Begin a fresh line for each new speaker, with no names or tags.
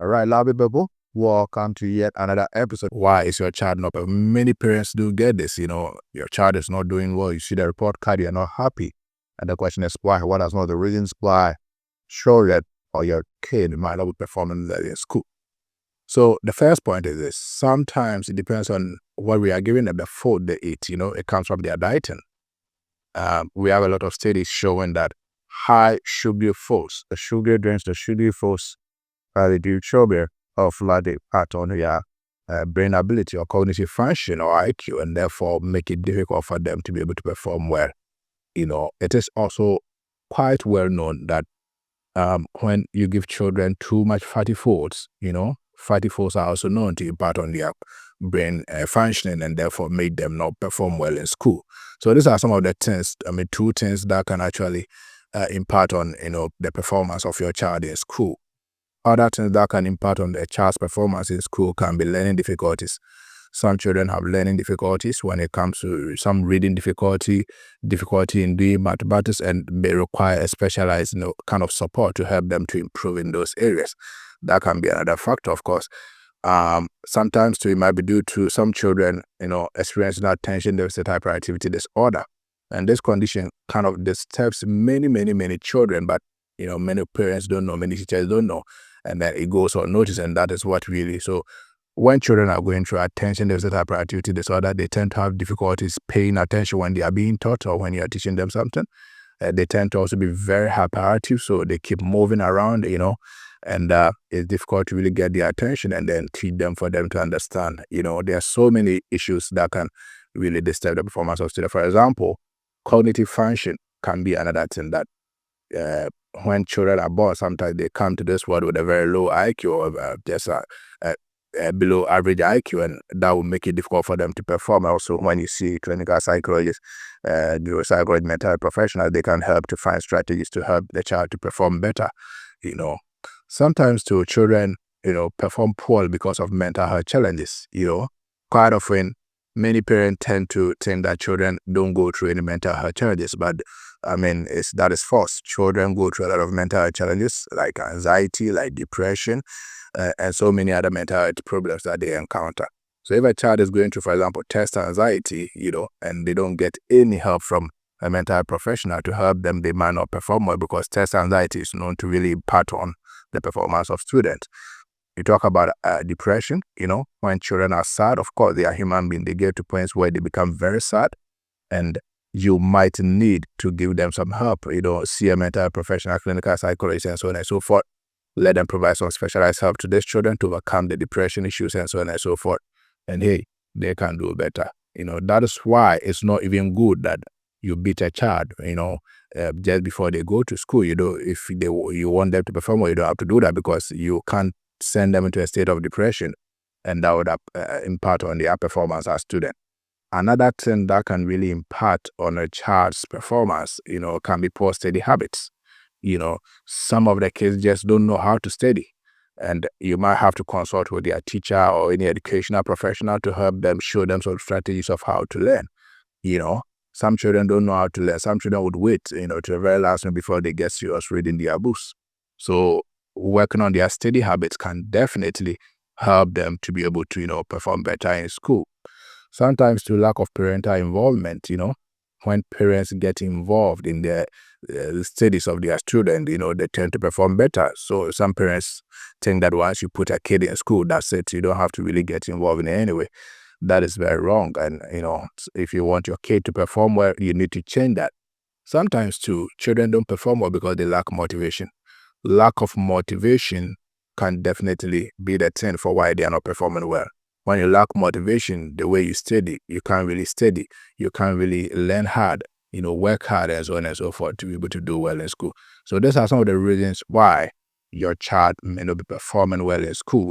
All right, lovely people, welcome to yet another episode. Why is your child not? Many parents do get this. Your child is not doing well. You see the report card, you're not happy, and the question is why? What are some of the reasons why? Show that or your kid might not be performing well in school. So the first point is this: sometimes it depends on what we are giving them, the food they eat. It comes from their dieting. We have a lot of studies showing that high sugary foods, the sugary drinks, the sugary foods reduce sugar of large part on your brain ability or cognitive function or IQ, and therefore make it difficult for them to be able to perform well. It is also quite well known that when you give children too much fatty foods, fatty foods are also known to impact on their brain functioning and therefore make them not perform well in school. So these are some of the things, two things that can actually impact on, the performance of your child in school. Other things that can impact on the child's performance in school can be learning difficulties. Some children have learning difficulties when it comes to some reading difficulty in doing mathematics, and may require a specialized, kind of support to help them to improve in those areas. That can be another factor, of course. Sometimes too, it might be due to some children, experiencing attention deficit hyperactivity disorder. And this condition kind of disturbs many, many, many children, but many parents don't know, many teachers don't know, and then it goes unnoticed, and that is what really. So when children are going through attention deficit hyperactivity disorder, they tend to have difficulties paying attention when they are being taught or when you are teaching them something. They tend to also be very hyperactive, so they keep moving around, and it's difficult to really get their attention and then teach them for them to understand. There are so many issues that can really disturb the performance of students. For example, cognitive function can be another thing that when children are born, sometimes they come to this world with a very low IQ or just a below average IQ, and that will make it difficult for them to perform. Also, when you see clinical psychologists, neuropsychologists, mental health professionals, they can help to find strategies to help the child to perform better. Sometimes too, children, perform poorly because of mental health challenges. Quite often, many parents tend to think that children don't go through any mental health challenges, but that is false. Children go through a lot of mental health challenges like anxiety, like depression, and so many other mental health problems that they encounter. So if a child is going through, for example, test anxiety, and they don't get any help from a mental health professional to help them, they might not perform well, because test anxiety is known to really impact on the performance of students. You talk about depression, when children are sad, of course, they are human beings. They get to points where they become very sad, and you might need to give them some help, see a mental professional, clinical psychologist, and so on and so forth. Let them provide some specialized help to these children to overcome the depression issues and so on and so forth. And hey, they can do better. That is why it's not even good that you beat a child, just before they go to school. If you want them to perform well, you don't have to do that, because you can't send them into a state of depression, and that would impact on their performance as students. Another thing that can really impact on a child's performance, can be poor study habits. Some of the kids just don't know how to study, and you might have to consult with their teacher or any educational professional to help them, show them some strategies of how to learn. Some children don't know how to learn. Some children would wait, to the very last minute before they get serious reading their books. So working on their study habits can definitely help them to be able to, perform better in school. Sometimes through lack of parental involvement, when parents get involved in the studies of their student, they tend to perform better. So some parents think that once you put a kid in school, that's it. You don't have to really get involved in it anyway. That is very wrong. And, if you want your kid to perform well, you need to change that. Sometimes too, children don't perform well because they lack motivation. Lack of motivation can definitely be the thing for why they are not performing well. When you lack motivation, the way you study, you can't really study. You can't really learn hard, work hard, and so on and so forth, to be able to do well in school. So these are some of the reasons why your child may not be performing well in school.